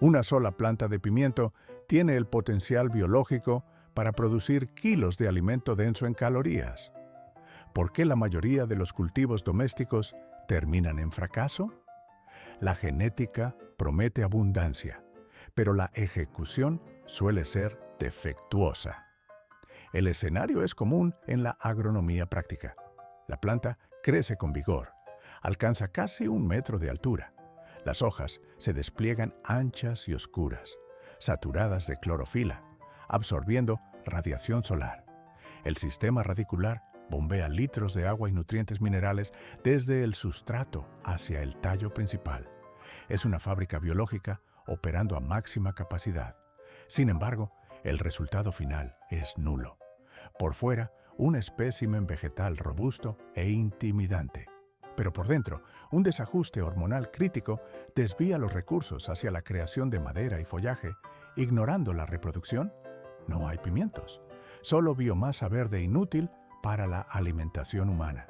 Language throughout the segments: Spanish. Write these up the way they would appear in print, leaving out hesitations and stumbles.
Una sola planta de pimiento tiene el potencial biológico para producir kilos de alimento denso en calorías. ¿Por qué la mayoría de los cultivos domésticos terminan en fracaso? La genética promete abundancia, pero la ejecución suele ser defectuosa. El escenario es común en la agronomía práctica. La planta crece con vigor, alcanza casi 1 metro de altura. Las hojas se despliegan anchas y oscuras, saturadas de clorofila, absorbiendo radiación solar. El sistema radicular bombea litros de agua y nutrientes minerales desde el sustrato hacia el tallo principal. Es una fábrica biológica operando a máxima capacidad. Sin embargo, el resultado final es nulo. Por fuera, un espécimen vegetal robusto e intimidante. Pero por dentro, un desajuste hormonal crítico desvía los recursos hacia la creación de madera y follaje. Ignorando la reproducción, no hay pimientos. Solo biomasa verde inútil para la alimentación humana.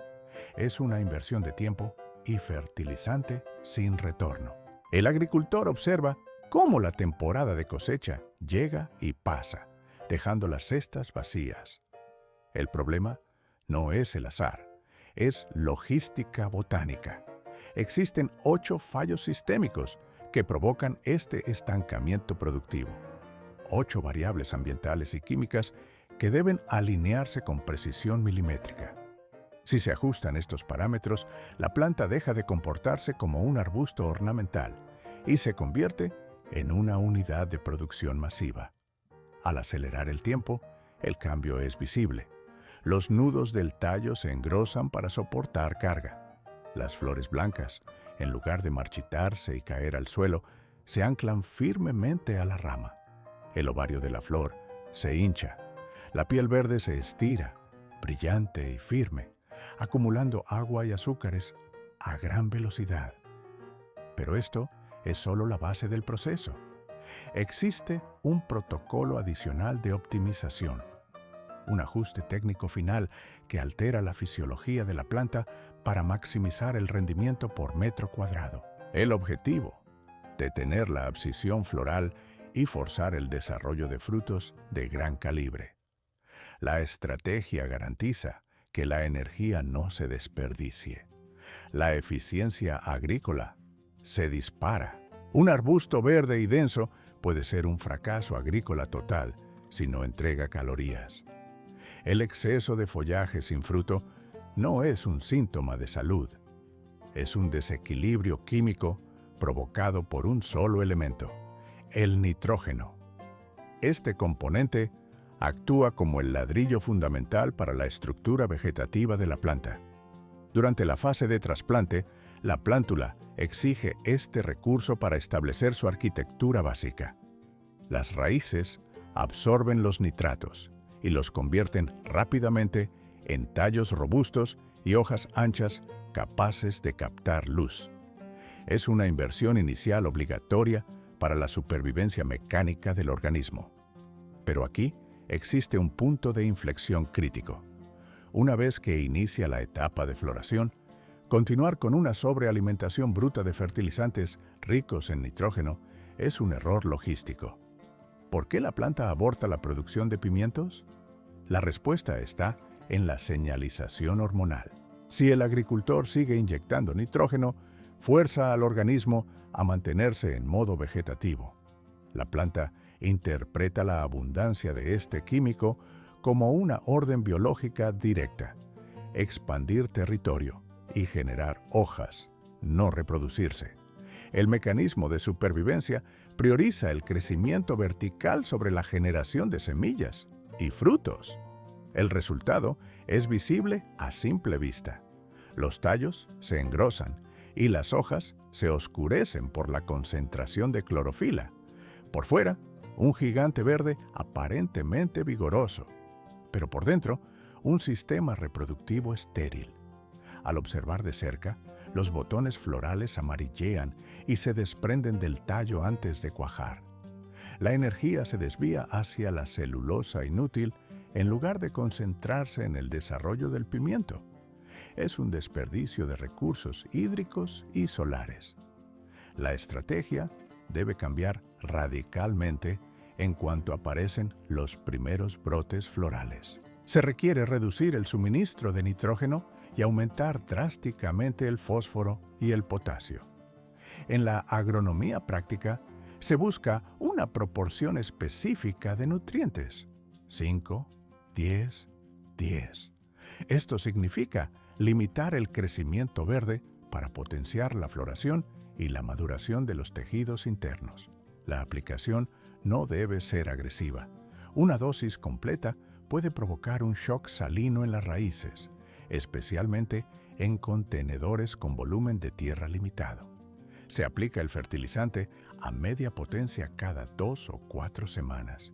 Es una inversión de tiempo y fertilizante sin retorno. El agricultor observa cómo la temporada de cosecha llega y pasa, dejando las cestas vacías. El problema no es el azar, es logística botánica. Existen 8 fallos sistémicos que provocan este estancamiento productivo. 8 variables ambientales y químicas que deben alinearse con precisión milimétrica. Si se ajustan estos parámetros, la planta deja de comportarse como un arbusto ornamental y se convierte en una unidad de producción masiva. Al acelerar el tiempo, el cambio es visible. Los nudos del tallo se engrosan para soportar carga. Las flores blancas, en lugar de marchitarse y caer al suelo, se anclan firmemente a la rama. El ovario de la flor se hincha. La piel verde se estira, brillante y firme, acumulando agua y azúcares a gran velocidad. Pero esto es solo la base del proceso. Existe un protocolo adicional de optimización, un ajuste técnico final que altera la fisiología de la planta para maximizar el rendimiento por metro cuadrado. El objetivo: detener la abscisión floral y forzar el desarrollo de frutos de gran calibre. La estrategia garantiza que la energía no se desperdicie. La eficiencia agrícola se dispara. Un arbusto verde y denso puede ser un fracaso agrícola total si no entrega calorías. El exceso de follaje sin fruto no es un síntoma de salud. Es un desequilibrio químico provocado por un solo elemento: el nitrógeno. Este componente actúa como el ladrillo fundamental para la estructura vegetativa de la planta. Durante la fase de trasplante, la plántula exige este recurso para establecer su arquitectura básica. Las raíces absorben los nitratos y los convierten rápidamente en tallos robustos y hojas anchas capaces de captar luz. Es una inversión inicial obligatoria para la supervivencia mecánica del organismo. Pero aquí existe un punto de inflexión crítico. Una vez que inicia la etapa de floración, continuar con una sobrealimentación bruta de fertilizantes ricos en nitrógeno es un error logístico. ¿Por qué la planta aborta la producción de pimientos? La respuesta está en la señalización hormonal. Si el agricultor sigue inyectando nitrógeno, fuerza al organismo a mantenerse en modo vegetativo. La planta interpreta la abundancia de este químico como una orden biológica directa: expandir territorio y generar hojas, no reproducirse. El mecanismo de supervivencia prioriza el crecimiento vertical sobre la generación de semillas y frutos. El resultado es visible a simple vista. Los tallos se engrosan y las hojas se oscurecen por la concentración de clorofila. Por fuera, un gigante verde aparentemente vigoroso, pero por dentro, un sistema reproductivo estéril. Al observar de cerca, los botones florales amarillean y se desprenden del tallo antes de cuajar. La energía se desvía hacia la celulosa inútil en lugar de concentrarse en el desarrollo del pimiento. Es un desperdicio de recursos hídricos y solares. La estrategia debe cambiar radicalmente en cuanto aparecen los primeros brotes florales. Se requiere reducir el suministro de nitrógeno y aumentar drásticamente el fósforo y el potasio. En la agronomía práctica, se busca una proporción específica de nutrientes: 5, 10, 10. Esto significa limitar el crecimiento verde para potenciar la floración y la maduración de los tejidos internos. La aplicación no debe ser agresiva. Una dosis completa puede provocar un shock salino en las raíces, especialmente en contenedores con volumen de tierra limitado. Se aplica el fertilizante a media potencia cada 2 o 4 semanas.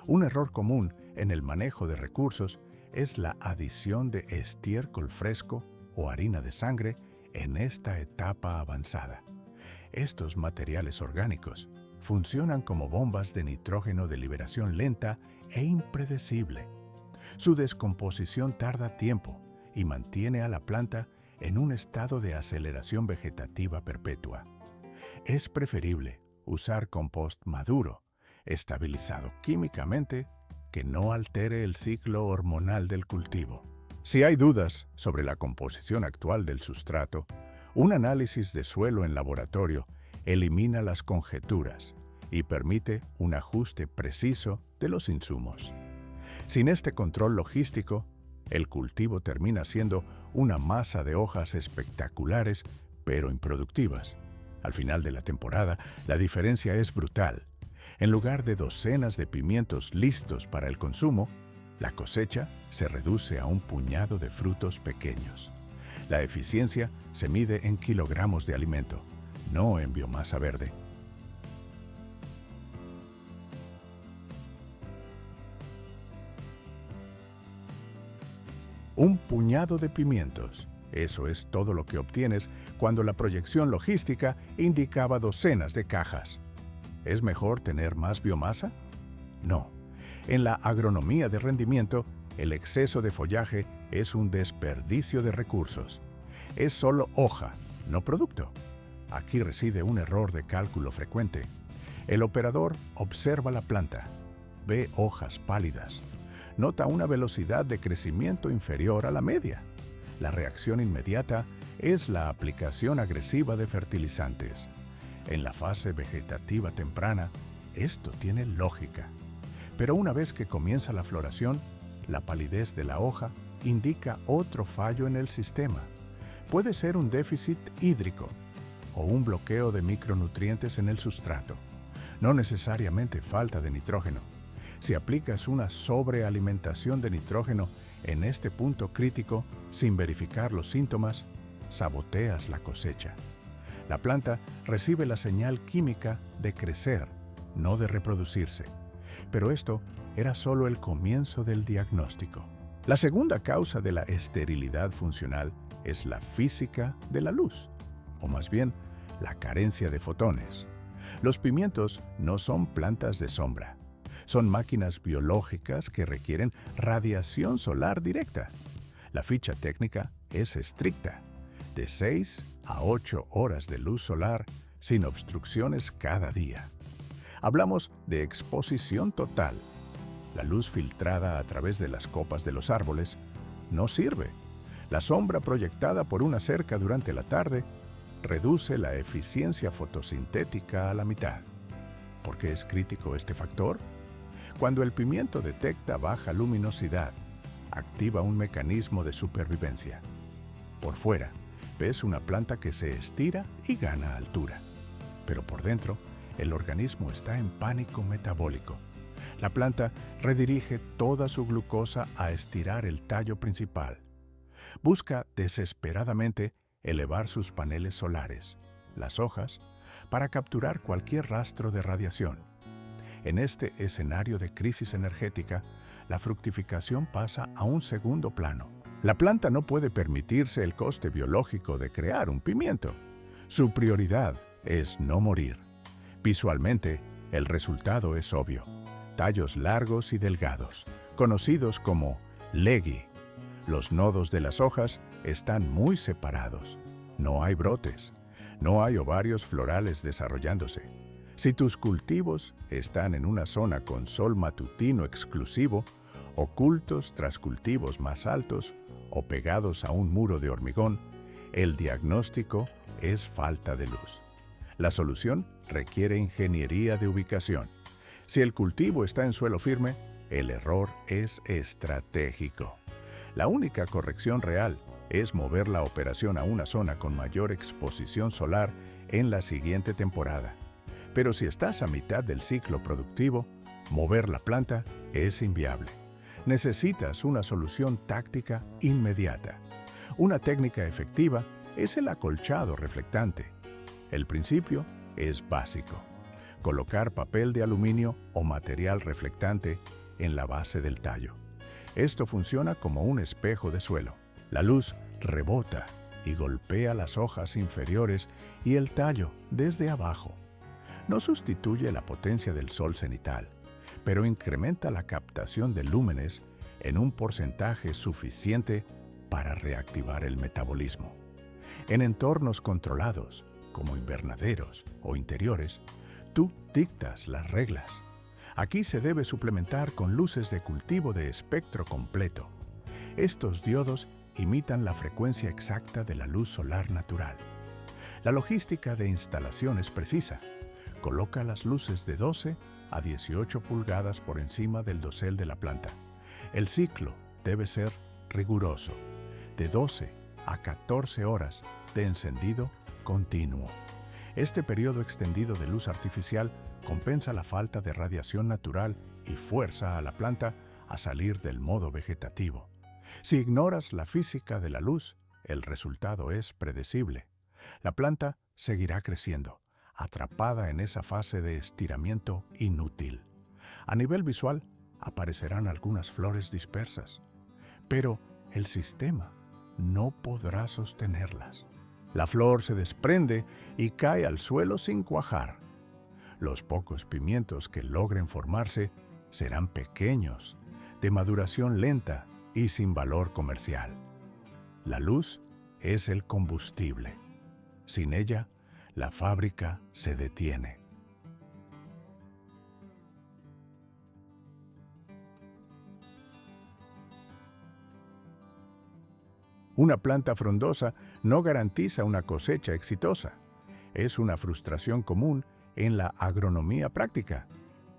Un error común en el manejo de recursos es la adición de estiércol fresco o harina de sangre en esta etapa avanzada. Estos materiales orgánicos funcionan como bombas de nitrógeno de liberación lenta e impredecible. Su descomposición tarda tiempo y mantiene a la planta en un estado de aceleración vegetativa perpetua. Es preferible usar compost maduro, estabilizado químicamente, que no altere el ciclo hormonal del cultivo. Si hay dudas sobre la composición actual del sustrato, un análisis de suelo en laboratorio elimina las conjeturas y permite un ajuste preciso de los insumos. Sin este control logístico, el cultivo termina siendo una masa de hojas espectaculares, pero improductivas. Al final de la temporada, la diferencia es brutal. En lugar de docenas de pimientos listos para el consumo, la cosecha se reduce a un puñado de frutos pequeños. La eficiencia se mide en kilogramos de alimento, no en biomasa verde. Un puñado de pimientos. Eso es todo lo que obtienes cuando la proyección logística indicaba docenas de cajas. ¿Es mejor tener más biomasa? No. En la agronomía de rendimiento, el exceso de follaje es un desperdicio de recursos. Es solo hoja, no producto. Aquí reside un error de cálculo frecuente. El operador observa la planta, ve hojas pálidas, nota una velocidad de crecimiento inferior a la media. La reacción inmediata es la aplicación agresiva de fertilizantes. En la fase vegetativa temprana, esto tiene lógica. Pero una vez que comienza la floración, la palidez de la hoja indica otro fallo en el sistema. Puede ser un déficit hídrico o un bloqueo de micronutrientes en el sustrato. No necesariamente falta de nitrógeno. Si aplicas una sobrealimentación de nitrógeno en este punto crítico sin verificar los síntomas, saboteas la cosecha. La planta recibe la señal química de crecer, no de reproducirse. Pero esto era solo el comienzo del diagnóstico. La segunda causa de la esterilidad funcional es la física de la luz, o más bien, la carencia de fotones. Los pimientos no son plantas de sombra. Son máquinas biológicas que requieren radiación solar directa. La ficha técnica es estricta, de 6 a 8 horas de luz solar sin obstrucciones cada día. Hablamos de exposición total. La luz filtrada a través de las copas de los árboles no sirve. La sombra proyectada por una cerca durante la tarde reduce la eficiencia fotosintética a la mitad. ¿Por qué es crítico este factor? Cuando el pimiento detecta baja luminosidad, activa un mecanismo de supervivencia. Por fuera, ves una planta que se estira y gana altura. Pero por dentro, el organismo está en pánico metabólico. La planta redirige toda su glucosa a estirar el tallo principal. Busca desesperadamente elevar sus paneles solares, las hojas, para capturar cualquier rastro de radiación. En este escenario de crisis energética, la fructificación pasa a un segundo plano. La planta no puede permitirse el coste biológico de crear un pimiento. Su prioridad es no morir. Visualmente, el resultado es obvio. Tallos largos y delgados, conocidos como legui. Los nodos de las hojas están muy separados. No hay brotes. No hay ovarios florales desarrollándose. Si tus cultivos están en una zona con sol matutino exclusivo, ocultos tras cultivos más altos o pegados a un muro de hormigón, el diagnóstico es falta de luz. La solución requiere ingeniería de ubicación. Si el cultivo está en suelo firme, el error es estratégico. La única corrección real es mover la operación a una zona con mayor exposición solar en la siguiente temporada. Pero si estás a mitad del ciclo productivo, mover la planta es inviable. Necesitas una solución táctica inmediata. Una técnica efectiva es el acolchado reflectante. El principio es básico. Colocar papel de aluminio o material reflectante en la base del tallo. Esto funciona como un espejo de suelo. La luz rebota y golpea las hojas inferiores y el tallo desde abajo. No sustituye la potencia del sol cenital, pero incrementa la captación de lúmenes en un porcentaje suficiente para reactivar el metabolismo. En entornos controlados, como invernaderos o interiores, tú dictas las reglas. Aquí se debe suplementar con luces de cultivo de espectro completo. Estos diodos imitan la frecuencia exacta de la luz solar natural. La logística de instalación es precisa. Coloca las luces de 12 a 18 pulgadas por encima del dosel de la planta. El ciclo debe ser riguroso, de 12 a 14 horas de encendido continuo. Este periodo extendido de luz artificial compensa la falta de radiación natural y fuerza a la planta a salir del modo vegetativo. Si ignoras la física de la luz, el resultado es predecible. La planta seguirá creciendo, atrapada en esa fase de estiramiento inútil. A nivel visual, aparecerán algunas flores dispersas, pero el sistema no podrá sostenerlas. La flor se desprende y cae al suelo sin cuajar. Los pocos pimientos que logren formarse serán pequeños, de maduración lenta y sin valor comercial. La luz es el combustible. Sin ella, la fábrica se detiene. Una planta frondosa no garantiza una cosecha exitosa. Es una frustración común en la agronomía práctica.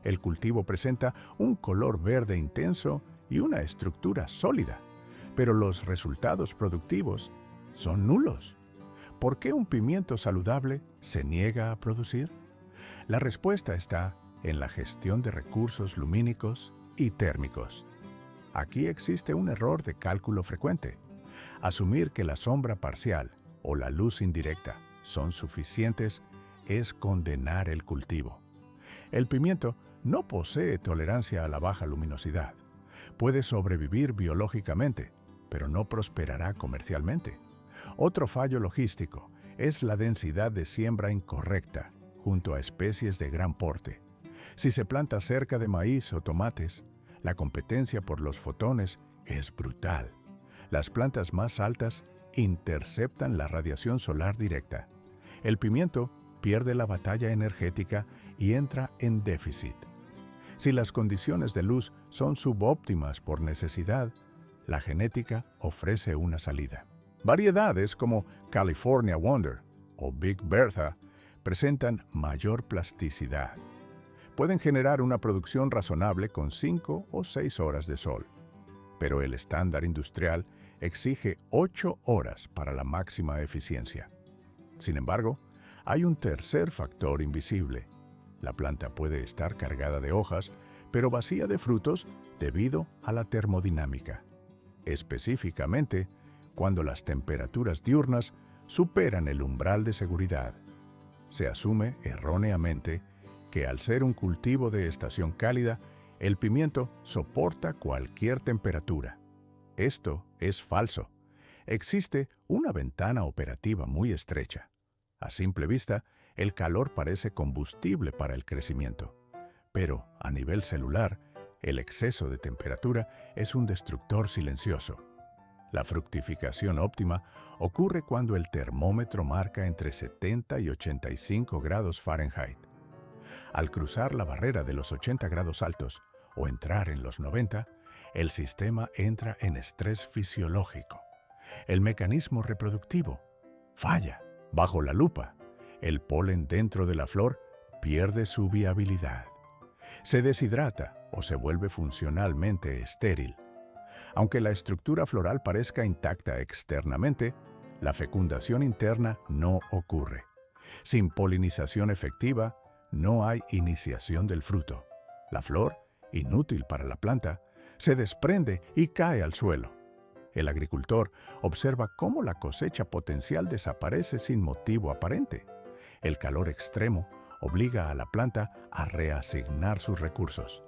El cultivo presenta un color verde intenso y una estructura sólida, pero los resultados productivos son nulos. ¿Por qué un pimiento saludable se niega a producir? La respuesta está en la gestión de recursos lumínicos y térmicos. Aquí existe un error de cálculo frecuente. Asumir que la sombra parcial o la luz indirecta son suficientes es condenar el cultivo. El pimiento no posee tolerancia a la baja luminosidad. Puede sobrevivir biológicamente, pero no prosperará comercialmente. Otro fallo logístico es la densidad de siembra incorrecta junto a especies de gran porte. Si se planta cerca de maíz o tomates, la competencia por los fotones es brutal. Las plantas más altas interceptan la radiación solar directa. El pimiento pierde la batalla energética y entra en déficit. Si las condiciones de luz son subóptimas por necesidad, la genética ofrece una salida. Variedades como California Wonder o Big Bertha presentan mayor plasticidad. Pueden generar una producción razonable con 5 o 6 horas de sol, pero el estándar industrial exige 8 horas para la máxima eficiencia. Sin embargo, hay un tercer factor invisible. La planta puede estar cargada de hojas, pero vacía de frutos debido a la termodinámica. Específicamente, cuando las temperaturas diurnas superan el umbral de seguridad. Se asume erróneamente que al ser un cultivo de estación cálida, el pimiento soporta cualquier temperatura. Esto es falso. Existe una ventana operativa muy estrecha. A simple vista, el calor parece combustible para el crecimiento. Pero, a nivel celular, el exceso de temperatura es un destructor silencioso. La fructificación óptima ocurre cuando el termómetro marca entre 70 y 85 grados Fahrenheit. Al cruzar la barrera de los 80 grados altos o entrar en los 90, el sistema entra en estrés fisiológico. El mecanismo reproductivo falla. Bajo la lupa, el polen dentro de la flor pierde su viabilidad. Se deshidrata o se vuelve funcionalmente estéril. Aunque la estructura floral parezca intacta externamente, la fecundación interna no ocurre. Sin polinización efectiva, no hay iniciación del fruto. La flor, inútil para la planta, se desprende y cae al suelo. El agricultor observa cómo la cosecha potencial desaparece sin motivo aparente. El calor extremo obliga a la planta a reasignar sus recursos.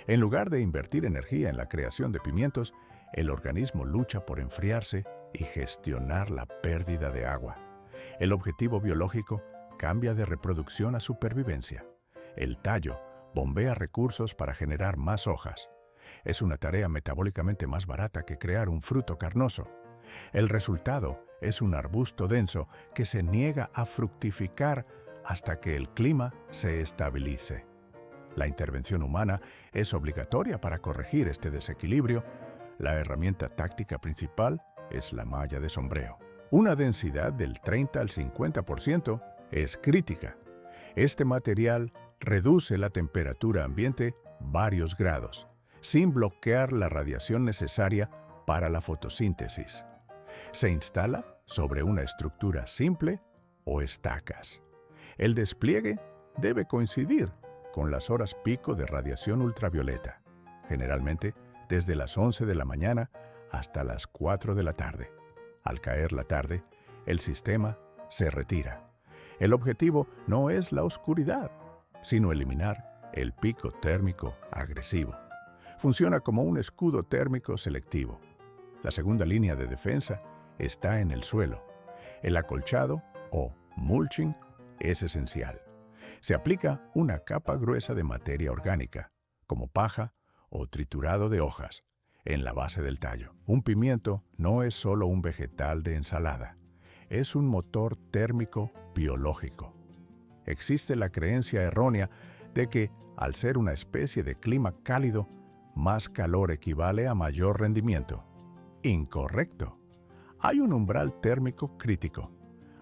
En lugar de invertir energía en la creación de pimientos, el organismo lucha por enfriarse y gestionar la pérdida de agua. El objetivo biológico cambia de reproducción a supervivencia. El tallo bombea recursos para generar más hojas. Es una tarea metabólicamente más barata que crear un fruto carnoso. El resultado es un arbusto denso que se niega a fructificar hasta que el clima se estabilice. La intervención humana es obligatoria para corregir este desequilibrio. La herramienta táctica principal es la malla de sombreo. Una densidad del 30 al 50% es crítica. Este material reduce la temperatura ambiente varios grados, sin bloquear la radiación necesaria para la fotosíntesis. Se instala sobre una estructura simple o estacas. El despliegue debe coincidir con las horas pico de radiación ultravioleta, generalmente desde las 11 de la mañana hasta las 4 de la tarde. Al caer la tarde, el sistema se retira. El objetivo no es la oscuridad, sino eliminar el pico térmico agresivo. Funciona como un escudo térmico selectivo. La segunda línea de defensa está en el suelo. El acolchado o mulching es esencial. Se aplica una capa gruesa de materia orgánica, como paja o triturado de hojas, en la base del tallo. Un pimiento no es solo un vegetal de ensalada, es un motor térmico biológico. Existe la creencia errónea de que, al ser una especie de clima cálido, más calor equivale a mayor rendimiento. Incorrecto. Hay un umbral térmico crítico.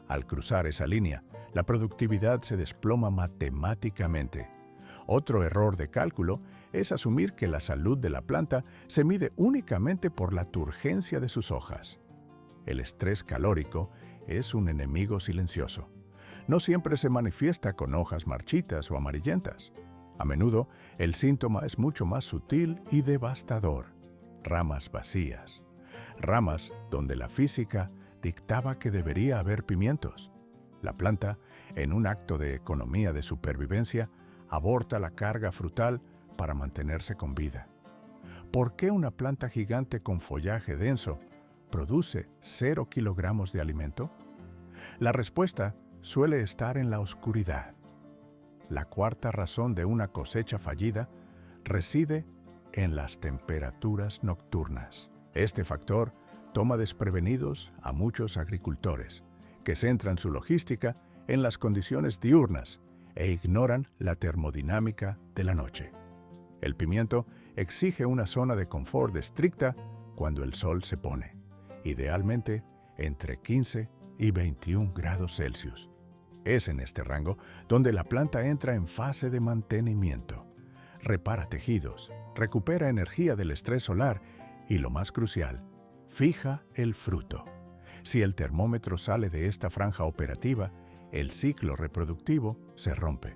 Al cruzar esa línea, la productividad se desploma matemáticamente. Otro error de cálculo es asumir que la salud de la planta se mide únicamente por la turgencia de sus hojas. El estrés calórico es un enemigo silencioso. No siempre se manifiesta con hojas marchitas o amarillentas. A menudo, el síntoma es mucho más sutil y devastador. Ramas vacías. Ramas donde la física dictaba que debería haber pimientos. La planta, en un acto de economía de supervivencia, aborta la carga frutal para mantenerse con vida. ¿Por qué una planta gigante con follaje denso produce 0 kilogramos de alimento? La respuesta suele estar en la oscuridad. La cuarta razón de una cosecha fallida reside en las temperaturas nocturnas. Este factor toma desprevenidos a muchos agricultores, que centran su logística en las condiciones diurnas e ignoran la termodinámica de la noche. El pimiento exige una zona de confort estricta cuando el sol se pone, idealmente entre 15 y 21 grados Celsius. Es en este rango donde la planta entra en fase de mantenimiento. Repara tejidos, recupera energía del estrés solar y, lo más crucial, fija el fruto. Si el termómetro sale de esta franja operativa, el ciclo reproductivo se rompe.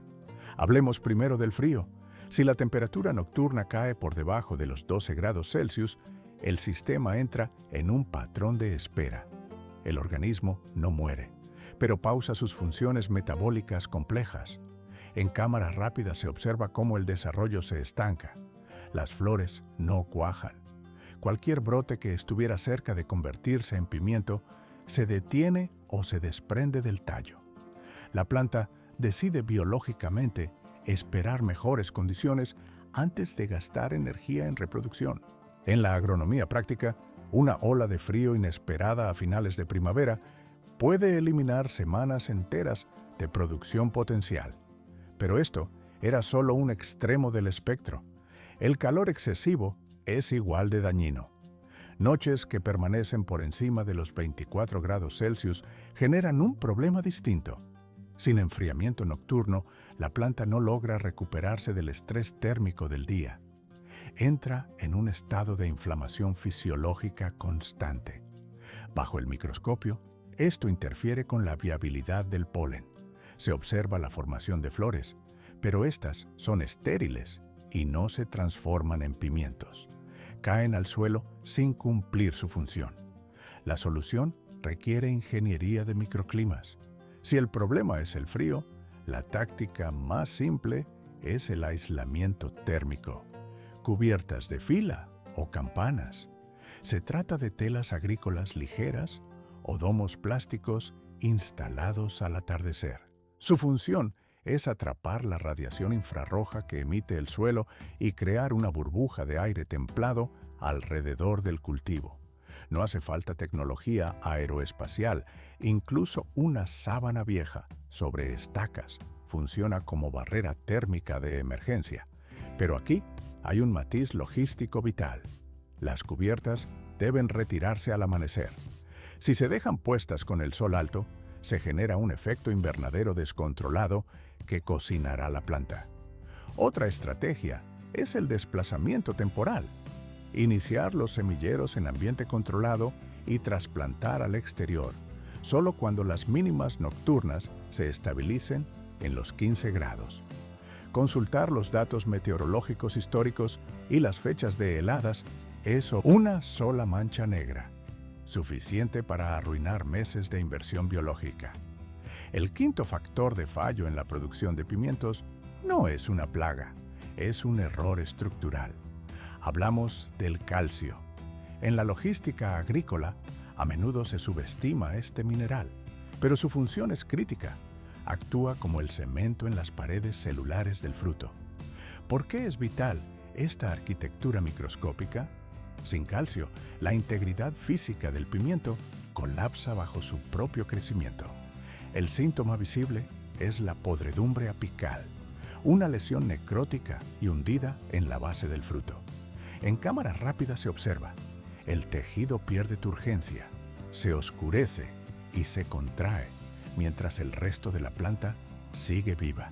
Hablemos primero del frío. Si la temperatura nocturna cae por debajo de los 12 grados Celsius, el sistema entra en un patrón de espera. El organismo no muere, pero pausa sus funciones metabólicas complejas. En cámara rápida se observa cómo el desarrollo se estanca. Las flores no cuajan. Cualquier brote que estuviera cerca de convertirse en pimiento se detiene o se desprende del tallo. La planta decide biológicamente esperar mejores condiciones antes de gastar energía en reproducción. En la agronomía práctica, una ola de frío inesperada a finales de primavera puede eliminar semanas enteras de producción potencial. Pero esto era solo un extremo del espectro. El calor excesivo es igual de dañino. Noches que permanecen por encima de los 24 grados Celsius generan un problema distinto. Sin enfriamiento nocturno, la planta no logra recuperarse del estrés térmico del día. Entra en un estado de inflamación fisiológica constante. Bajo el microscopio, esto interfiere con la viabilidad del polen. Se observa la formación de flores, pero estas son estériles y no se transforman en pimientos. Caen al suelo sin cumplir su función. La solución requiere ingeniería de microclimas. Si el problema es el frío, la táctica más simple es el aislamiento térmico. Cubiertas de fila o campanas. Se trata de telas agrícolas ligeras o domos plásticos instalados al atardecer. Su función es atrapar la radiación infrarroja que emite el suelo y crear una burbuja de aire templado alrededor del cultivo. No hace falta tecnología aeroespacial, incluso una sábana vieja sobre estacas funciona como barrera térmica de emergencia. Pero aquí hay un matiz logístico vital. Las cubiertas deben retirarse al amanecer. Si se dejan puestas con el sol alto, se genera un efecto invernadero descontrolado que cocinará la planta. Otra estrategia es el desplazamiento temporal. Iniciar los semilleros en ambiente controlado y trasplantar al exterior, solo cuando las mínimas nocturnas se estabilicen en los 15 grados. Consultar los datos meteorológicos históricos y las fechas de heladas es una sola mancha negra, suficiente para arruinar meses de inversión biológica. El quinto factor de fallo en la producción de pimientos no es una plaga, es un error estructural. Hablamos del calcio. En la logística agrícola, a menudo se subestima este mineral, pero su función es crítica. Actúa como el cemento en las paredes celulares del fruto. ¿Por qué es vital esta arquitectura microscópica? Sin calcio, la integridad física del pimiento colapsa bajo su propio crecimiento. El síntoma visible es la podredumbre apical, una lesión necrótica y hundida en la base del fruto. En cámara rápida se observa, el tejido pierde turgencia, se oscurece y se contrae, mientras el resto de la planta sigue viva.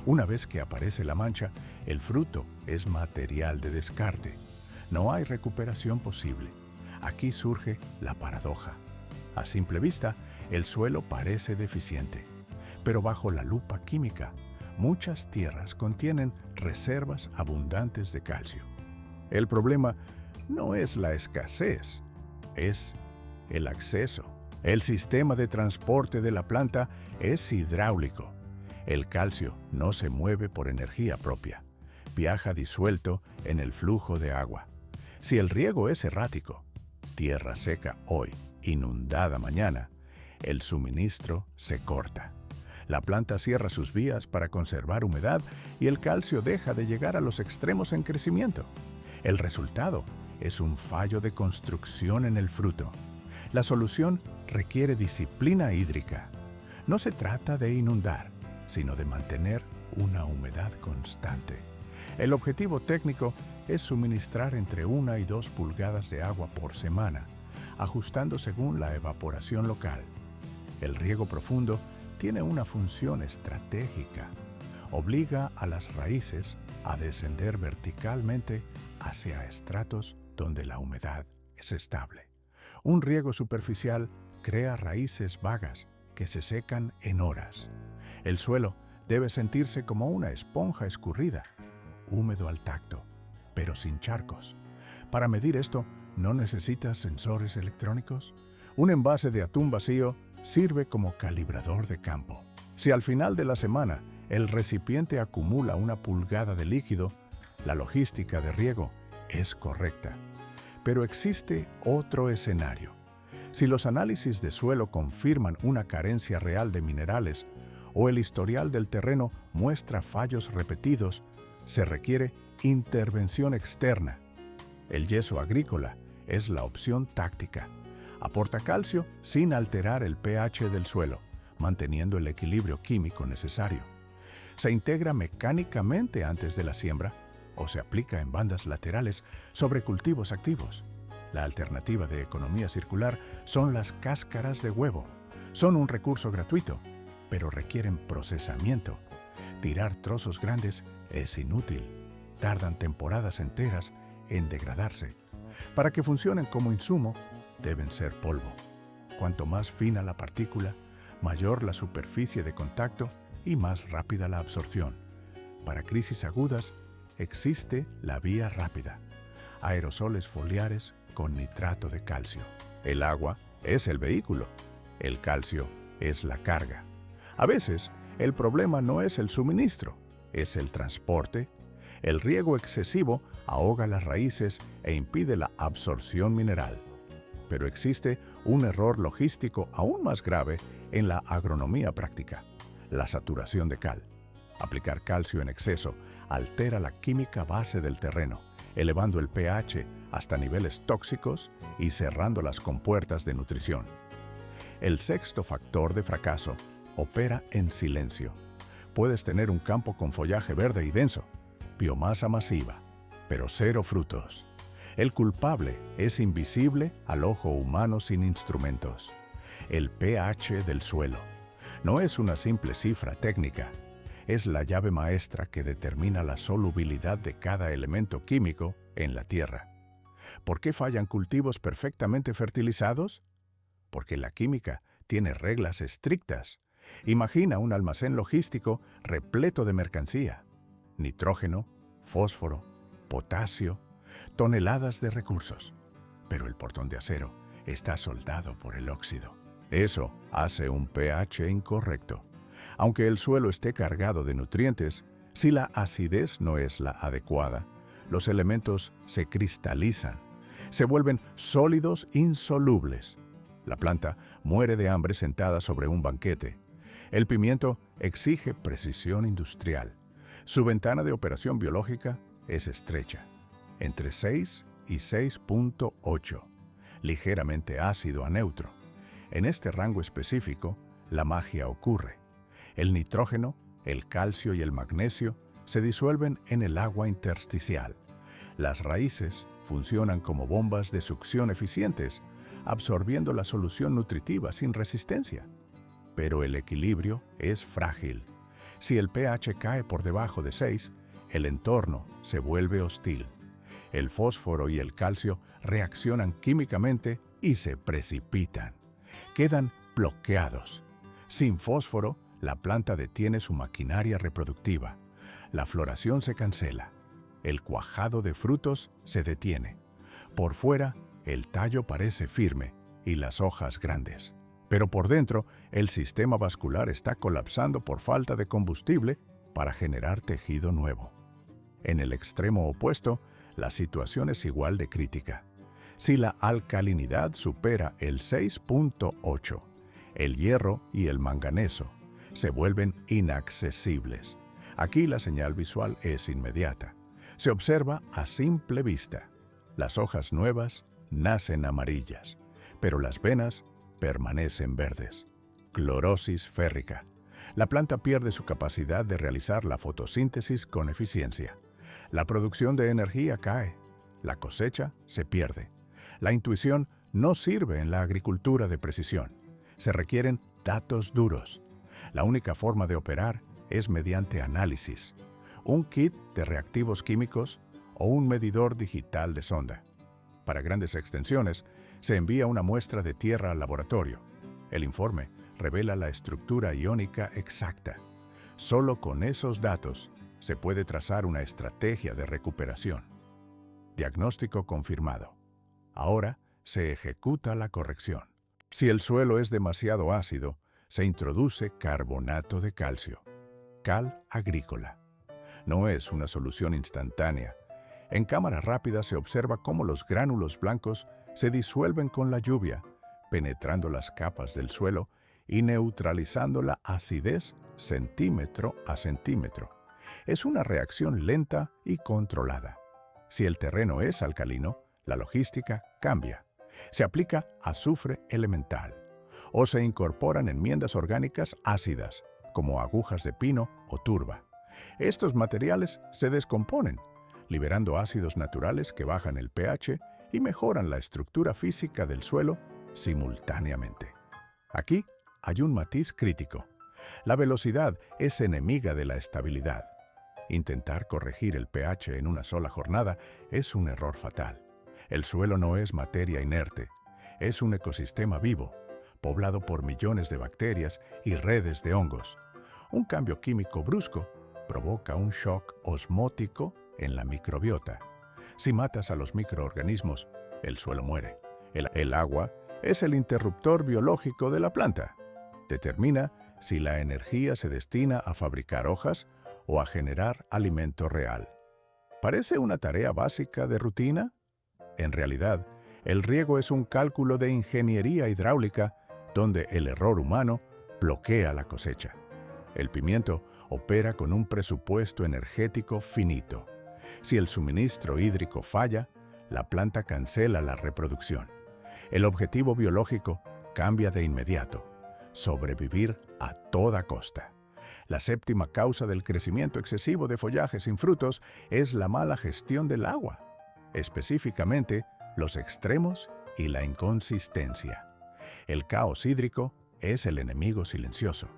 Una vez que aparece la mancha, el fruto es material de descarte. No hay recuperación posible. Aquí surge la paradoja. A simple vista, el suelo parece deficiente, pero bajo la lupa química, muchas tierras contienen reservas abundantes de calcio. El problema no es la escasez, es el acceso. El sistema de transporte de la planta es hidráulico. El calcio no se mueve por energía propia, viaja disuelto en el flujo de agua. Si el riego es errático, tierra seca hoy, inundada mañana, el suministro se corta. La planta cierra sus vías para conservar humedad y el calcio deja de llegar a los extremos en crecimiento. El resultado es un fallo de construcción en el fruto. La solución requiere disciplina hídrica. No se trata de inundar, sino de mantener una humedad constante. El objetivo técnico es suministrar entre 1 y 2 pulgadas de agua por semana, ajustando según la evaporación local. El riego profundo tiene una función estratégica. Obliga a las raíces a descender verticalmente hacia estratos donde la humedad es estable. Un riego superficial crea raíces vagas que se secan en horas. El suelo debe sentirse como una esponja escurrida, húmedo al tacto, pero sin charcos. Para medir esto, ¿no necesitas sensores electrónicos? Un envase de atún vacío sirve como calibrador de campo. Si al final de la semana el recipiente acumula 1 pulgada de líquido, la logística de riego es correcta. Pero existe otro escenario. Si los análisis de suelo confirman una carencia real de minerales o el historial del terreno muestra fallos repetidos, se requiere intervención externa. El yeso agrícola es la opción táctica. Aporta calcio sin alterar el pH del suelo, manteniendo el equilibrio químico necesario. Se integra mecánicamente antes de la siembra o se aplica en bandas laterales sobre cultivos activos. La alternativa de economía circular son las cáscaras de huevo. Son un recurso gratuito, pero requieren procesamiento. Tirar trozos grandes es inútil. Tardan temporadas enteras en degradarse. Para que funcionen como insumo, deben ser polvo. Cuanto más fina la partícula, mayor la superficie de contacto y más rápida la absorción. Para crisis agudas, existe la vía rápida. Aerosoles foliares con nitrato de calcio. El agua es el vehículo. El calcio es la carga. A veces, el problema no es el suministro, es el transporte. El riego excesivo ahoga las raíces e impide la absorción mineral. Pero existe un error logístico aún más grave en la agronomía práctica: la saturación de cal. Aplicar calcio en exceso altera la química base del terreno, elevando el pH hasta niveles tóxicos y cerrando las compuertas de nutrición. El sexto factor de fracaso opera en silencio. Puedes tener un campo con follaje verde y denso, biomasa masiva, pero cero frutos. El culpable es invisible al ojo humano sin instrumentos. El pH del suelo no es una simple cifra técnica. Es la llave maestra que determina la solubilidad de cada elemento químico en la tierra. ¿Por qué fallan cultivos perfectamente fertilizados? Porque la química tiene reglas estrictas. Imagina un almacén logístico repleto de mercancía: nitrógeno, fósforo, potasio, toneladas de recursos. Pero el portón de acero está soldado por el óxido. Eso hace un pH incorrecto. Aunque el suelo esté cargado de nutrientes, si la acidez no es la adecuada, los elementos se cristalizan, se vuelven sólidos insolubles. La planta muere de hambre sentada sobre un banquete. El pimiento exige precisión industrial. Su ventana de operación biológica es estrecha, entre 6 y 6.8, ligeramente ácido a neutro. En este rango específico, la magia ocurre. El nitrógeno, el calcio y el magnesio se disuelven en el agua intersticial. Las raíces funcionan como bombas de succión eficientes, absorbiendo la solución nutritiva sin resistencia. Pero el equilibrio es frágil. Si el pH cae por debajo de 6, el entorno se vuelve hostil. El fósforo y el calcio reaccionan químicamente y se precipitan. Quedan bloqueados. Sin fósforo, la planta detiene su maquinaria reproductiva. La floración se cancela. El cuajado de frutos se detiene. Por fuera, el tallo parece firme y las hojas grandes. Pero por dentro, el sistema vascular está colapsando por falta de combustible para generar tejido nuevo. En el extremo opuesto, la situación es igual de crítica. Si la alcalinidad supera el 6.8, el hierro y el manganeso se vuelven inaccesibles. Aquí la señal visual es inmediata. Se observa a simple vista. Las hojas nuevas nacen amarillas, pero las venas permanecen verdes. Clorosis férrica. La planta pierde su capacidad de realizar la fotosíntesis con eficiencia. La producción de energía cae. La cosecha se pierde. La intuición no sirve en la agricultura de precisión. Se requieren datos duros. La única forma de operar es mediante análisis, un kit de reactivos químicos o un medidor digital de sonda. Para grandes extensiones, se envía una muestra de tierra al laboratorio. El informe revela la estructura iónica exacta. Solo con esos datos se puede trazar una estrategia de recuperación. Diagnóstico confirmado. Ahora se ejecuta la corrección. Si el suelo es demasiado ácido, se introduce carbonato de calcio, cal agrícola. No es una solución instantánea. En cámara rápida se observa cómo los gránulos blancos se disuelven con la lluvia, penetrando las capas del suelo y neutralizando la acidez centímetro a centímetro. Es una reacción lenta y controlada. Si el terreno es alcalino, la logística cambia. Se aplica azufre elemental o se incorporan enmiendas orgánicas ácidas, como agujas de pino o turba. Estos materiales se descomponen, liberando ácidos naturales que bajan el pH y mejoran la estructura física del suelo simultáneamente. Aquí hay un matiz crítico. La velocidad es enemiga de la estabilidad. Intentar corregir el pH en una sola jornada es un error fatal. El suelo no es materia inerte, es un ecosistema vivo, poblado por millones de bacterias y redes de hongos. Un cambio químico brusco provoca un shock osmótico en la microbiota. Si matas a los microorganismos, el suelo muere. El agua es el interruptor biológico de la planta. Determina si la energía se destina a fabricar hojas o a generar alimento real. ¿Parece una tarea básica de rutina? En realidad, el riego es un cálculo de ingeniería hidráulica donde el error humano bloquea la cosecha. El pimiento opera con un presupuesto energético finito. Si el suministro hídrico falla, la planta cancela la reproducción. El objetivo biológico cambia de inmediato: sobrevivir a toda costa. La séptima causa del crecimiento excesivo de follaje sin frutos es la mala gestión del agua, específicamente los extremos y la inconsistencia. El caos hídrico es el enemigo silencioso.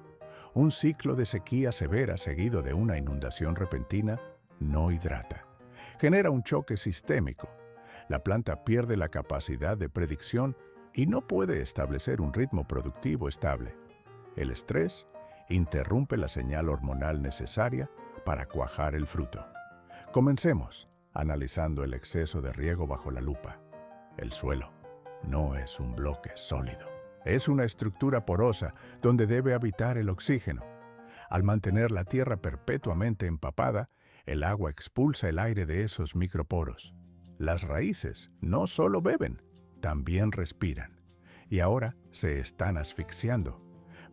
Un ciclo de sequía severa seguido de una inundación repentina no hidrata. Genera un choque sistémico. La planta pierde la capacidad de predicción y no puede establecer un ritmo productivo estable. El estrés interrumpe la señal hormonal necesaria para cuajar el fruto. Comencemos analizando el exceso de riego bajo la lupa. El suelo no es un bloque sólido. Es una estructura porosa donde debe habitar el oxígeno. Al mantener la tierra perpetuamente empapada, el agua expulsa el aire de esos microporos. Las raíces no solo beben, también respiran. Y ahora se están asfixiando.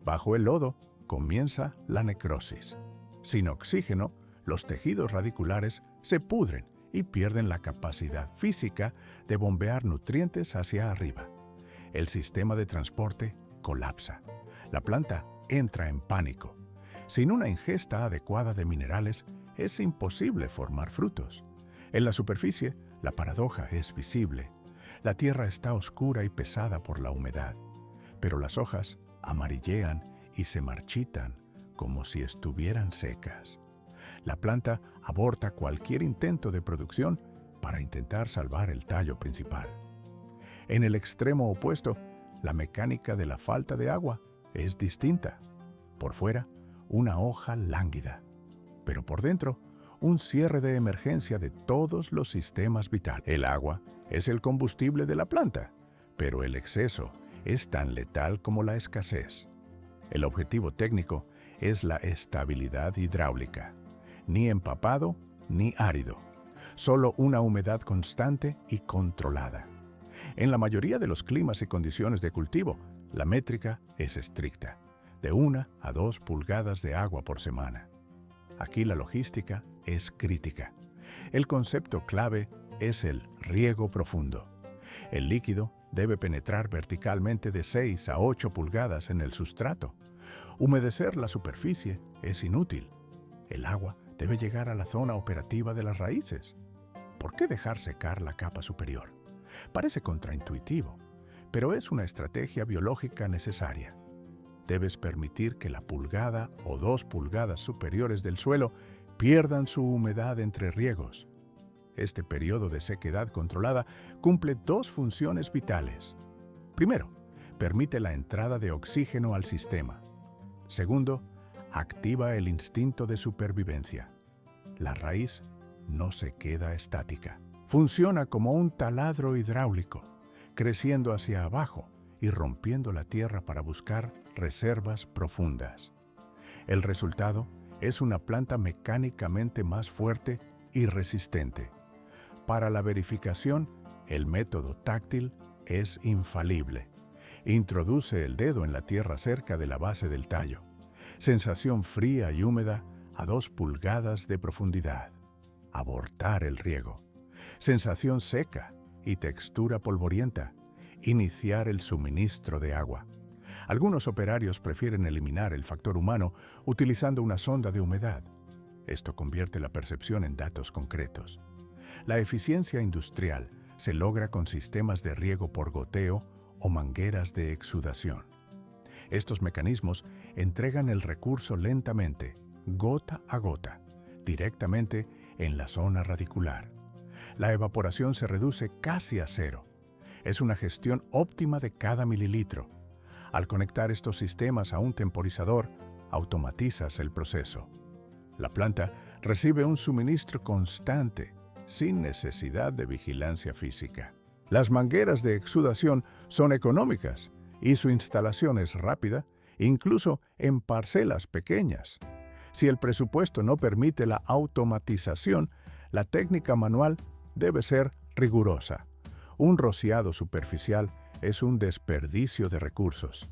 Bajo el lodo comienza la necrosis. Sin oxígeno, los tejidos radiculares se pudren y pierden la capacidad física de bombear nutrientes hacia arriba. El sistema de transporte colapsa. La planta entra en pánico. Sin una ingesta adecuada de minerales, es imposible formar frutos. En la superficie, la paradoja es visible. La tierra está oscura y pesada por la humedad, pero las hojas amarillean y se marchitan como si estuvieran secas. La planta aborta cualquier intento de producción para intentar salvar el tallo principal. En el extremo opuesto, la mecánica de la falta de agua es distinta. Por fuera, una hoja lánguida, pero por dentro, un cierre de emergencia de todos los sistemas vitales. El agua es el combustible de la planta, pero el exceso es tan letal como la escasez. El objetivo técnico es la estabilidad hidráulica. Ni empapado ni árido, solo una humedad constante y controlada. En la mayoría de los climas y condiciones de cultivo, la métrica es estricta, de 1 a 2 pulgadas de agua por semana. Aquí la logística es crítica. El concepto clave es el riego profundo. El líquido debe penetrar verticalmente de 6 a 8 pulgadas en el sustrato. Humedecer la superficie es inútil. El agua debe llegar a la zona operativa de las raíces. ¿Por qué dejar secar la capa superior? Parece contraintuitivo, pero es una estrategia biológica necesaria. Debes permitir que la pulgada o 2 pulgadas superiores del suelo pierdan su humedad entre riegos. Este periodo de sequedad controlada cumple 2 funciones vitales. Primero, permite la entrada de oxígeno al sistema. Segundo, activa el instinto de supervivencia. La raíz no se queda estática. Funciona como un taladro hidráulico, creciendo hacia abajo y rompiendo la tierra para buscar reservas profundas. El resultado es una planta mecánicamente más fuerte y resistente. Para la verificación, el método táctil es infalible. Introduce el dedo en la tierra cerca de la base del tallo. Sensación fría y húmeda a 2 pulgadas de profundidad. Abortar el riego. Sensación seca y textura polvorienta. Iniciar el suministro de agua. Algunos operarios prefieren eliminar el factor humano utilizando una sonda de humedad. Esto convierte la percepción en datos concretos. La eficiencia industrial se logra con sistemas de riego por goteo o mangueras de exudación. Estos mecanismos entregan el recurso lentamente, gota a gota, directamente en la zona radicular. La evaporación se reduce casi a cero. Es una gestión óptima de cada mililitro. Al conectar estos sistemas a un temporizador, automatizas el proceso. La planta recibe un suministro constante, sin necesidad de vigilancia física. Las mangueras de exudación son económicas y su instalación es rápida, incluso en parcelas pequeñas. Si el presupuesto no permite la automatización, la técnica manual debe ser rigurosa. Un rociado superficial es un desperdicio de recursos.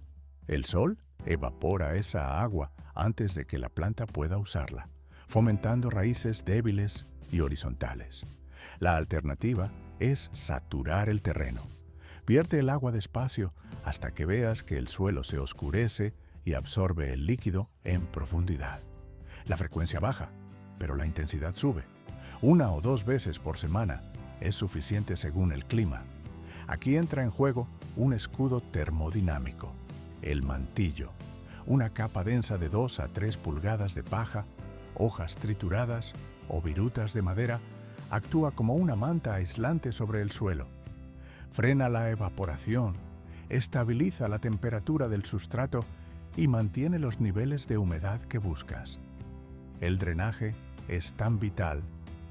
El sol evapora esa agua antes de que la planta pueda usarla, fomentando raíces débiles y horizontales. La alternativa es saturar el terreno. Vierte el agua despacio hasta que veas que el suelo se oscurece y absorbe el líquido en profundidad. La frecuencia baja, pero la intensidad sube. 1 o 2 veces por semana es suficiente según el clima. Aquí entra en juego un escudo termodinámico, el mantillo, una capa densa de 2 a 3 pulgadas de paja, hojas trituradas o virutas de madera, actúa como una manta aislante sobre el suelo. Frena la evaporación, estabiliza la temperatura del sustrato y mantiene los niveles de humedad que buscas. El drenaje es tan vital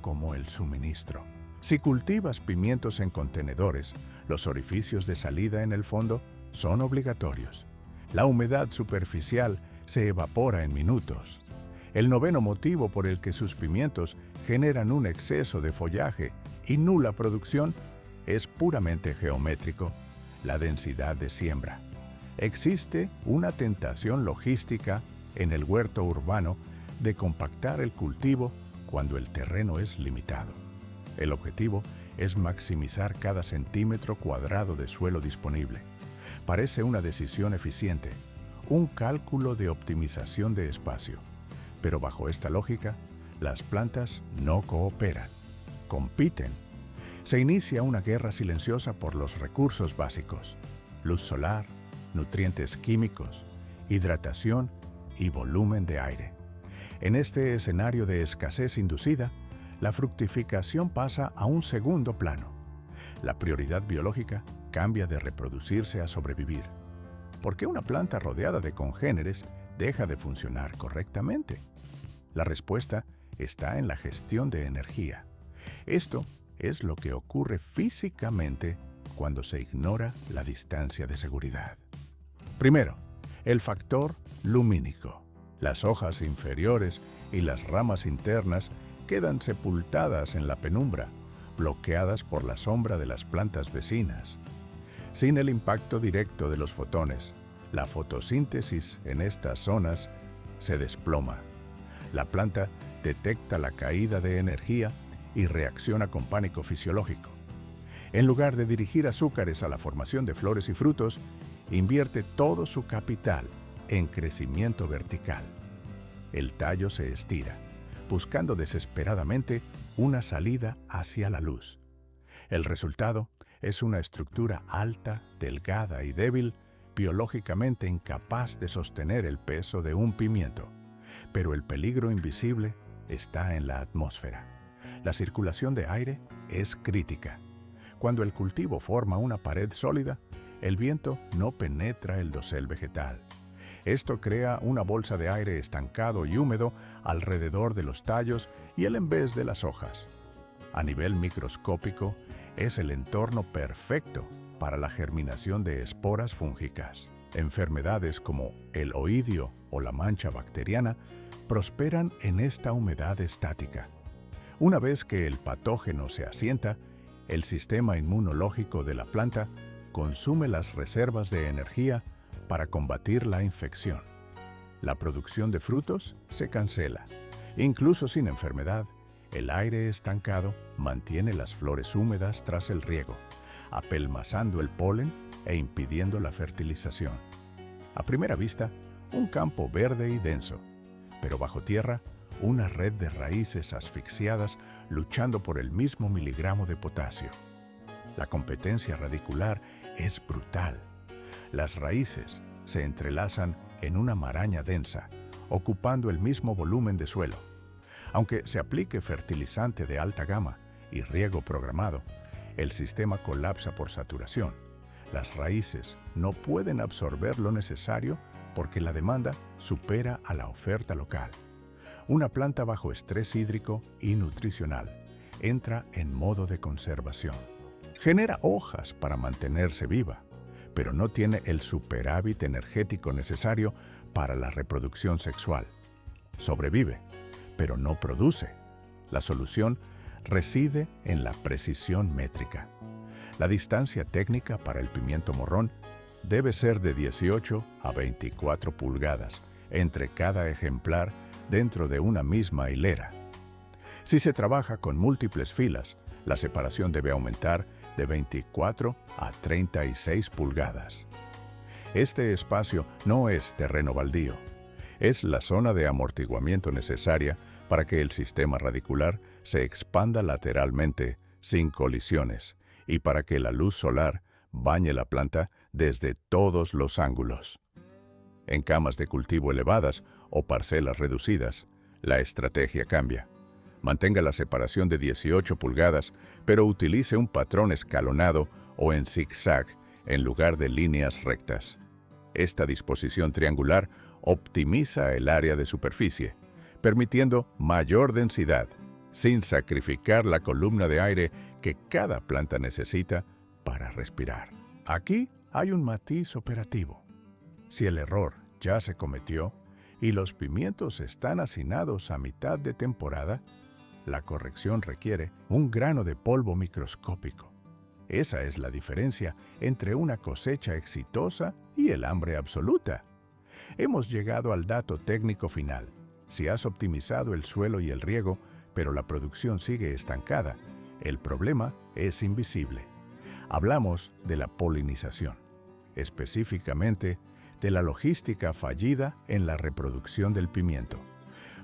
como el suministro. Si cultivas pimientos en contenedores, los orificios de salida en el fondo son obligatorios. La humedad superficial se evapora en minutos. El noveno motivo por el que sus pimientos generan un exceso de follaje y nula producción es puramente geométrico: la densidad de siembra. Existe una tentación logística en el huerto urbano de compactar el cultivo cuando el terreno es limitado. El objetivo es maximizar cada centímetro cuadrado de suelo disponible. Parece una decisión eficiente, un cálculo de optimización de espacio. Pero bajo esta lógica, las plantas no cooperan, compiten. Se inicia una guerra silenciosa por los recursos básicos: luz solar, nutrientes químicos, hidratación y volumen de aire. En este escenario de escasez inducida, la fructificación pasa a un segundo plano. La prioridad biológica cambia de reproducirse a sobrevivir. ¿Por qué una planta rodeada de congéneres deja de funcionar correctamente? La respuesta está en la gestión de energía. Esto es lo que ocurre físicamente cuando se ignora la distancia de seguridad. Primero, el factor lumínico. Las hojas inferiores y las ramas internas quedan sepultadas en la penumbra, bloqueadas por la sombra de las plantas vecinas. Sin el impacto directo de los fotones, la fotosíntesis en estas zonas se desploma. La planta detecta la caída de energía y reacciona con pánico fisiológico. En lugar de dirigir azúcares a la formación de flores y frutos, invierte todo su capital en crecimiento vertical. El tallo se estira, buscando desesperadamente una salida hacia la luz. El resultado es una estructura alta, delgada y débil, biológicamente incapaz de sostener el peso de un pimiento. Pero el peligro invisible está en la atmósfera. La circulación de aire es crítica. Cuando el cultivo forma una pared sólida, el viento no penetra el dosel vegetal. Esto crea una bolsa de aire estancado y húmedo alrededor de los tallos y el envés de las hojas. A nivel microscópico, es el entorno perfecto para la germinación de esporas fúngicas. Enfermedades como el oidio o la mancha bacteriana prosperan en esta humedad estática. Una vez que el patógeno se asienta, el sistema inmunológico de la planta consume las reservas de energía para combatir la infección. La producción de frutos se cancela. Incluso sin enfermedad, el aire estancado mantiene las flores húmedas tras el riego, apelmazando el polen e impidiendo la fertilización. A primera vista, un campo verde y denso, pero bajo tierra, una red de raíces asfixiadas luchando por el mismo miligramo de potasio. La competencia radicular es brutal. Las raíces se entrelazan en una maraña densa, ocupando el mismo volumen de suelo. Aunque se aplique fertilizante de alta gama y riego programado, el sistema colapsa por saturación. Las raíces no pueden absorber lo necesario porque la demanda supera a la oferta local. Una planta bajo estrés hídrico y nutricional entra en modo de conservación. Genera hojas para mantenerse viva, pero no tiene el superávit energético necesario para la reproducción sexual. Sobrevive, pero no produce. La solución reside en la precisión métrica. La distancia técnica para el pimiento morrón debe ser de 18 a 24 pulgadas entre cada ejemplar dentro de una misma hilera. Si se trabaja con múltiples filas, la separación debe aumentar de 24 a 36 pulgadas. Este espacio no es terreno baldío, es la zona de amortiguamiento necesaria para que el sistema radicular se expanda lateralmente sin colisiones y para que la luz solar bañe la planta desde todos los ángulos. En camas de cultivo elevadas o parcelas reducidas, la estrategia cambia. Mantenga la separación de 18 pulgadas, pero utilice un patrón escalonado o en zigzag en lugar de líneas rectas. Esta disposición triangular optimiza el área de superficie, permitiendo mayor densidad, sin sacrificar la columna de aire que cada planta necesita para respirar. Aquí hay un matiz operativo. Si el error ya se cometió y los pimientos están hacinados a mitad de temporada, la corrección requiere un grano de polvo microscópico. Esa es la diferencia entre una cosecha exitosa y el hambre absoluta. Hemos llegado al dato técnico final. Si has optimizado el suelo y el riego, pero la producción sigue estancada, el problema es invisible. Hablamos de la polinización, específicamente de la logística fallida en la reproducción del pimiento.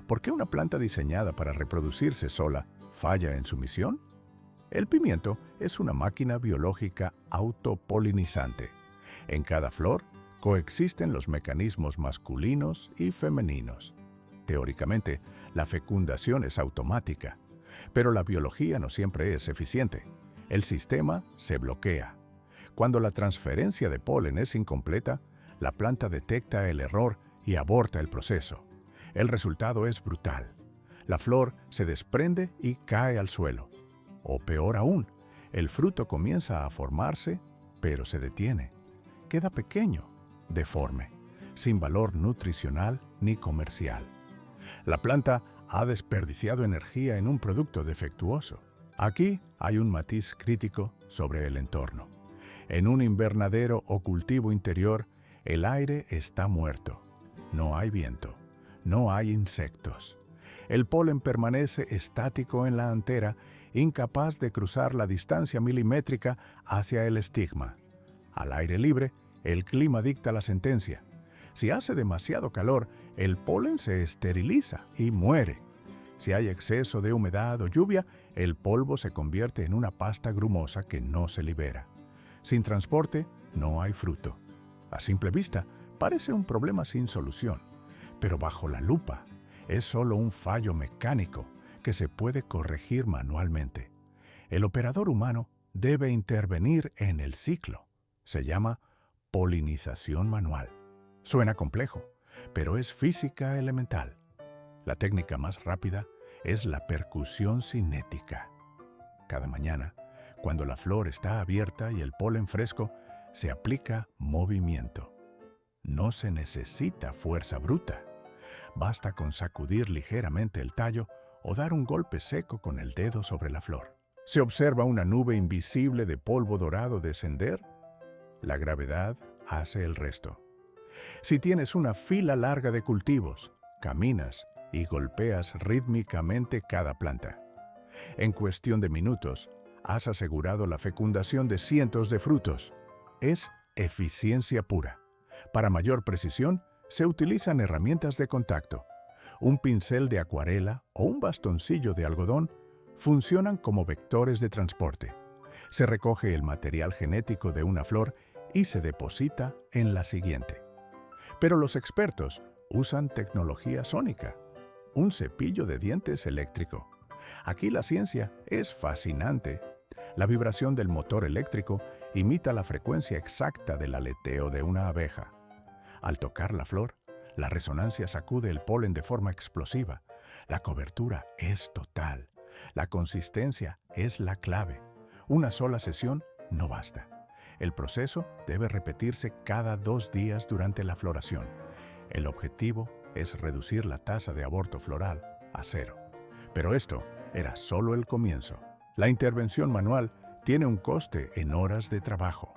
¿Por qué una planta diseñada para reproducirse sola falla en su misión? El pimiento es una máquina biológica autopolinizante. En cada flor coexisten los mecanismos masculinos y femeninos. Teóricamente, la fecundación es automática, pero la biología no siempre es eficiente. El sistema se bloquea. Cuando la transferencia de polen es incompleta, la planta detecta el error y aborta el proceso. El resultado es brutal. La flor se desprende y cae al suelo. O peor aún, el fruto comienza a formarse, pero se detiene. Queda pequeño, deforme, sin valor nutricional ni comercial. La planta ha desperdiciado energía en un producto defectuoso. Aquí hay un matiz crítico sobre el entorno. En un invernadero o cultivo interior, el aire está muerto. No hay viento. No hay insectos. El polen permanece estático en la antera, incapaz de cruzar la distancia milimétrica hacia el estigma. Al aire libre, el clima dicta la sentencia. Si hace demasiado calor, el polen se esteriliza y muere. Si hay exceso de humedad o lluvia, el polvo se convierte en una pasta grumosa que no se libera. Sin transporte, no hay fruto. A simple vista, parece un problema sin solución, pero bajo la lupa es solo un fallo mecánico que se puede corregir manualmente. El operador humano debe intervenir en el ciclo. Se llama polinización manual. Suena complejo, pero es física elemental. La técnica más rápida es la percusión cinética. Cada mañana, cuando la flor está abierta y el polen fresco, se aplica movimiento. No se necesita fuerza bruta. Basta con sacudir ligeramente el tallo o dar un golpe seco con el dedo sobre la flor. ¿Se observa una nube invisible de polvo dorado descender? La gravedad hace el resto. Si tienes una fila larga de cultivos, caminas y golpeas rítmicamente cada planta. En cuestión de minutos, has asegurado la fecundación de cientos de frutos. Es eficiencia pura. Para mayor precisión, se utilizan herramientas de contacto. Un pincel de acuarela o un bastoncillo de algodón funcionan como vectores de transporte. Se recoge el material genético de una flor y se deposita en la siguiente. Pero los expertos usan tecnología sónica, un cepillo de dientes eléctrico. Aquí la ciencia es fascinante. La vibración del motor eléctrico imita la frecuencia exacta del aleteo de una abeja. Al tocar la flor, la resonancia sacude el polen de forma explosiva. La cobertura es total. La consistencia es la clave. Una sola sesión no basta. El proceso debe repetirse cada 2 días durante la floración. El objetivo es reducir la tasa de aborto floral a 0. Pero esto era solo el comienzo. La intervención manual tiene un coste en horas de trabajo.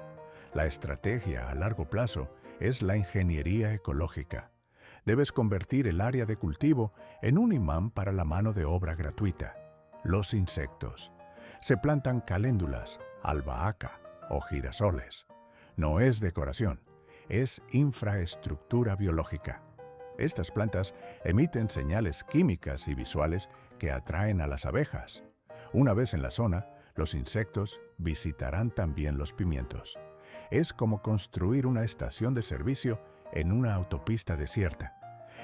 La estrategia a largo plazo es la ingeniería ecológica. Debes convertir el área de cultivo en un imán para la mano de obra gratuita. Los insectos. Se plantan caléndulas, albahaca o girasoles. No es decoración, es infraestructura biológica. Estas plantas emiten señales químicas y visuales que atraen a las abejas. Una vez en la zona, los insectos visitarán también los pimientos. Es como construir una estación de servicio en una autopista desierta.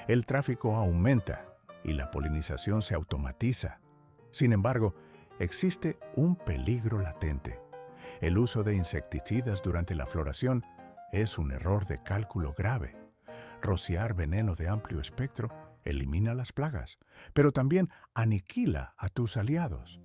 El tráfico aumenta y la polinización se automatiza. Sin embargo, existe un peligro latente. El uso de insecticidas durante la floración es un error de cálculo grave. Rociar veneno de amplio espectro elimina las plagas, pero también aniquila a tus aliados.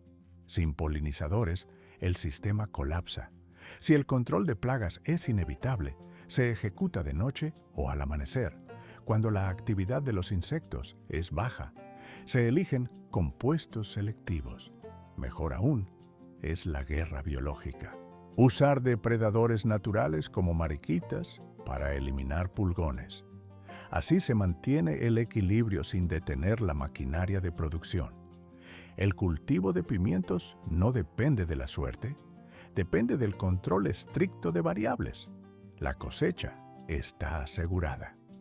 Sin polinizadores, el sistema colapsa. Si el control de plagas es inevitable, se ejecuta de noche o al amanecer, cuando la actividad de los insectos es baja. Se eligen compuestos selectivos. Mejor aún, es la guerra biológica. Usar depredadores naturales como mariquitas para eliminar pulgones. Así se mantiene el equilibrio sin detener la maquinaria de producción. El cultivo de pimientos no depende de la suerte, depende del control estricto de variables. La cosecha está asegurada.